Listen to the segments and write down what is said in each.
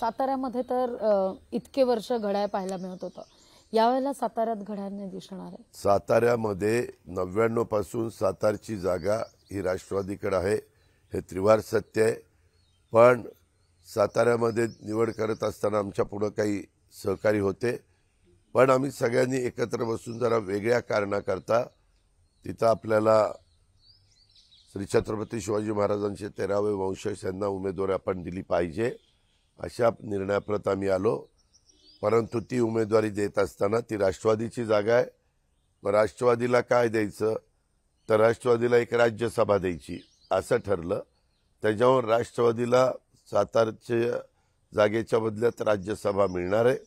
साताऱ्यामध्ये तर इतके वर्ष घड्याळ पाहायला मिळत होतं, यावेळेला साताऱ्यात घड्याळ नाही दिसणार आहे। साताऱ्यामध्ये 99 पासून सातारची जागा ही राष्ट्रवादीकडे आहे, हे त्रिवार सत्य आहे। पण साताऱ्यामध्ये निवड करत असताना आमच्या पुढे काही सहकारी होते, पण आम्ही सगळ्यांनी एकत्र बसून जरा वेगळ्या कारणाकरता तिथं आपल्याला श्री छत्रपती शिवाजी महाराजांचे 13वे वंशज यांना उमेदवारी आपण दिली पाहिजे अशा निर्णयाप्रत आम्ही आलो। परंतु ती उमेदवारी देत असताना ती राष्ट्रवादीची जागा आहे, मग राष्ट्रवादीला काय द्यायचं तर राष्ट्रवादीला एक राज्यसभा द्यायची असं ठरलं। त्याच्यावर राष्ट्रवादीला सातारच्या जागेच्या बदल्यात राज्यसभा मिळणार आहे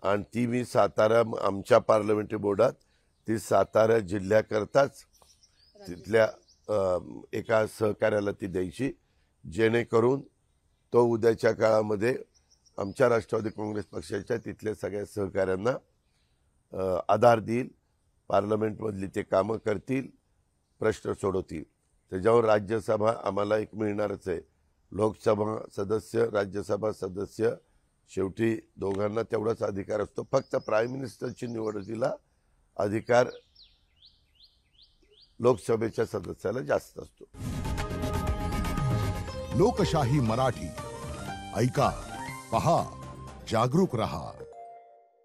आणि ती मी सातारा आमच्या पार्लमेंटरी बोर्डात ती सातारा जिल्ह्याकरताच तिथल्या एका सहकार्याला ती द्यायची, जेणेकरून तो उद्याच्या काळामध्ये आमच्या राष्ट्रवादी काँग्रेस पक्षाच्या तिथल्या सगळ्या सहकार्यांना आधार देईल, पार्लमेंटमधली ते कामं करतील, प्रश्न सोडवतील। त्याच्यावर राज्यसभा आम्हाला एक मिळणारच आहे। लोकसभा सदस्य राज्यसभा सदस्य शेवटी दोघांना तेवढाच अधिकार असतो, फक्त प्राईम मिनिस्टरची निवडीला अधिकार लोकसभेच्या सदस्याला जास्त असतो। लोकशाही मराठी ऐका, पहा, जागरूक रहा।